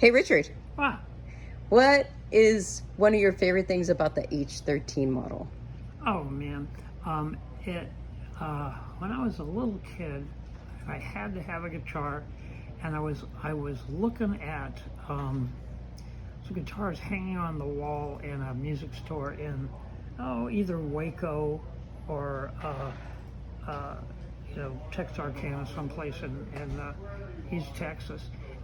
Hey, Richard, Wow. what is one of your favorite things about the H13 model? Oh man. It when I was a little kid, I had to have a guitar, and I was looking at some guitars hanging on the wall in a music store in either Waco or Texarkana, someplace in East Texas,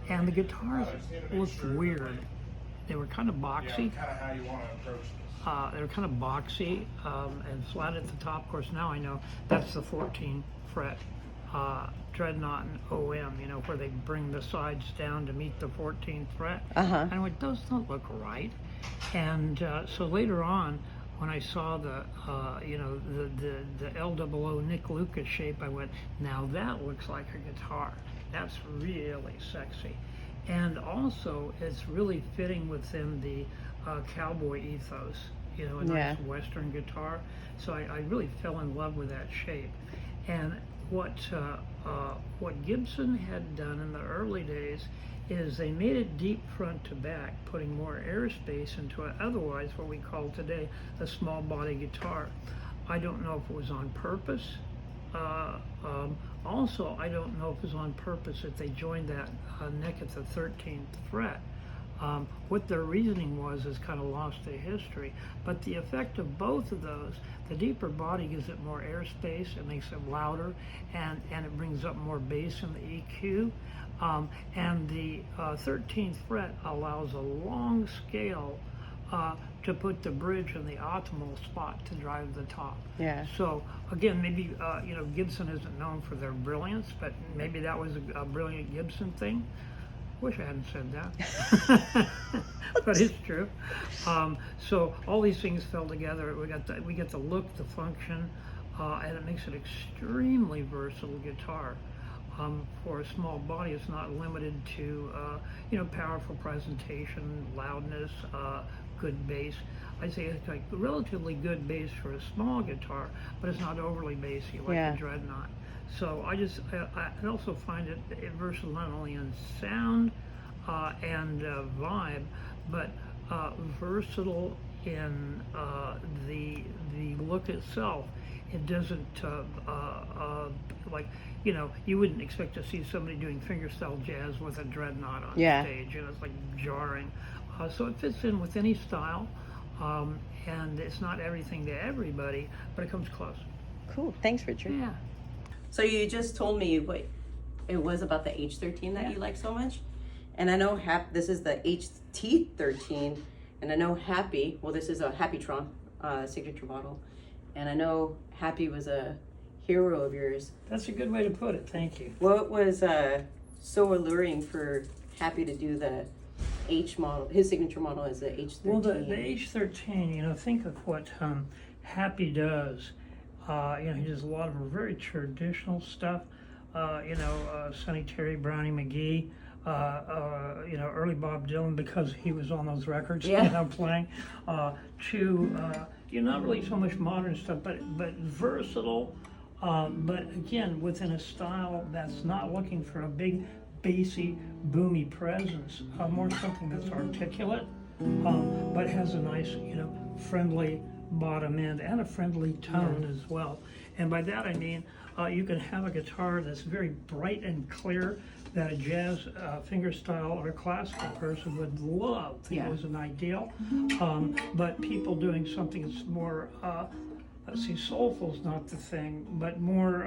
and the guitars looked weird. They were kind of boxy. They were kind of boxy and flat at the top. Of course, now I know that's the 14 fret dreadnought and OM, where they bring the sides down to meet the 14th fret. And I went, those don't look right. And so later on, when I saw the LOO Nick Lucas shape, I went, now that looks like a guitar. That's really sexy. And also, it's really fitting within the cowboy ethos, a nice Western guitar. So I really fell in love with that shape. And what Gibson had done in the early days is they made it deep front to back, putting more airspace into it, otherwise what we call today a small body guitar. I don't know if it was on purpose. Also, I don't know if it was on purpose that they joined that neck at the 13th fret. What their reasoning was is kind of lost to history, but the effect of both of those, the deeper body gives it more airspace, it makes it louder, and it brings up more bass in the EQ, and the 13th fret allows a long scale to put the bridge in the optimal spot to drive the top. Yeah. So again, maybe Gibson isn't known for their brilliance, but maybe that was a brilliant Gibson thing. Wish I hadn't said that, but it's true. So all these things fell together. We get the look, the function, and it makes it extremely versatile guitar. For a small body, it's not limited to powerful presentation, loudness, good bass. I'd say it's like relatively good bass for a small guitar, but it's not overly bassy like the Dreadnought. So I also find it versatile not only in sound and vibe, but versatile in the look itself. It doesn't you wouldn't expect to see somebody doing fingerstyle jazz with a Dreadnought on stage, it's like jarring. So it fits in with any style, and it's not everything to everybody, but it comes close. Cool. Thanks, Richard. Yeah. So you just told me what it was about the H13 that you like so much. And I know this is the HT13, and I know Happy, well, this is a Happy Traum signature model. And I know Happy was a hero of yours. That's a good way to put it, thank you. What was so alluring for Happy to do the H model, his signature model is the H13? Well, the H13, think of what Happy does. He does a lot of very traditional stuff. Sonny Terry, Brownie McGee, early Bob Dylan, because he was on those records, playing. Not really so much modern stuff, but versatile. But again, within a style that's not looking for a big, bassy, boomy presence. More something that's articulate, but has a nice, friendly bottom end and a friendly tone as well. And by that I mean you can have a guitar that's very bright and clear that a jazz fingerstyle or a classical person would love. Think it was an ideal. But people doing something that's more soulful's not the thing, but more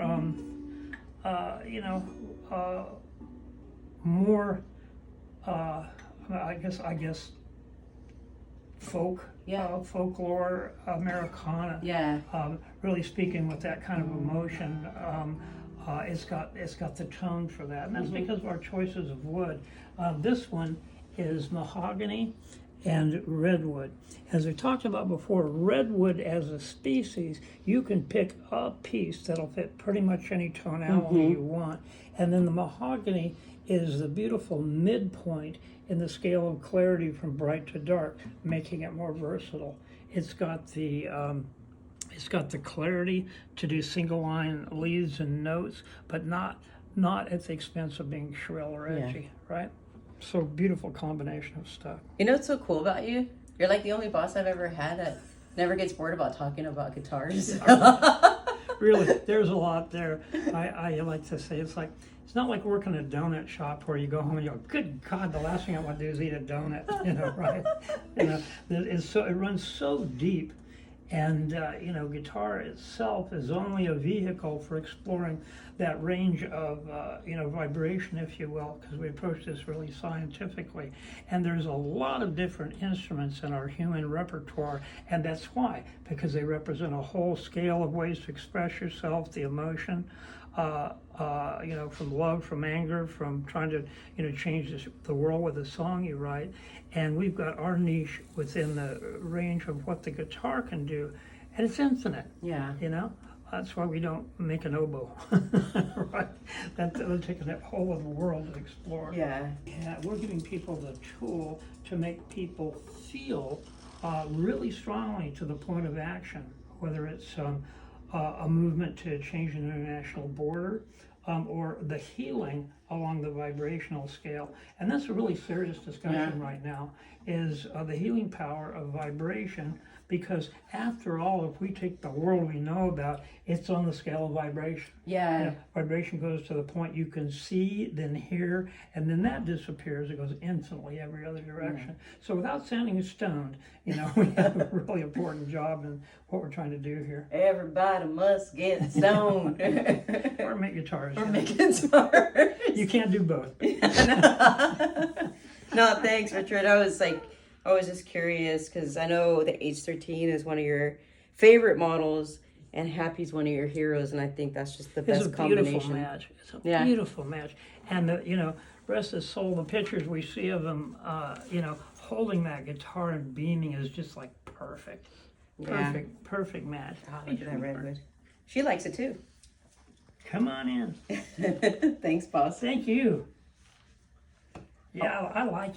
I guess folk, folklore, Americana. Really speaking with that kind of emotion. It's got the tone for that, and that's because of our choices of wood. This one is mahogany and redwood. As we talked about before, redwood as a species, you can pick a piece that'll fit pretty much any tonality you want, and then the mahogany is the beautiful midpoint in the scale of clarity from bright to dark, making it more versatile. It's got the clarity to do single line leads and notes, but not at the expense of being shrill or edgy, right? So beautiful combination of stuff. You know what's so cool about you? You're like the only boss I've ever had that never gets bored about talking about guitars. Really, there's a lot there. I like to say it's not like working a donut shop where you go home and you go, good God, the last thing I want to do is eat a donut, right? It runs so deep. And, guitar itself is only a vehicle for exploring that range of, vibration, if you will, because we approach this really scientifically. And there's a lot of different instruments in our human repertoire, and that's why, because they represent a whole scale of ways to express yourself, the emotion, from love, from anger, from trying to, change the world with a song you write. And we've got our niche within the range of what the guitar can do. And it's infinite. Yeah. That's why we don't make an oboe. Right? They're taking that whole other world to explore. Yeah. Yeah, we're giving people the tool to make people feel really strongly to the point of action, whether it's a movement to change an international border, or the healing along the vibrational scale. And that's a really serious discussion right now, is the healing power of vibration, because after all, if we take the world we know about, it's on the scale of vibration. Yeah. Vibration goes to the point you can see, then hear, and then that disappears. It goes infinitely every other direction. So without sounding stoned, we have a really important job in what we're trying to do here. Everybody must get stoned. Or make guitars. Or make guitars. You can't do both. No, thanks, Richard. I was just curious because I know the H13 is one of your favorite models and Happy's one of your heroes, and I think that's just the best combination. It's a beautiful match. It's a beautiful match. And the rest of the soul, the pictures we see of them, holding that guitar and beaming is just like perfect. Perfect match. Oh, look at that redwood. She likes it too. Come on in. Thanks, boss. Thank you. Yeah, I like it.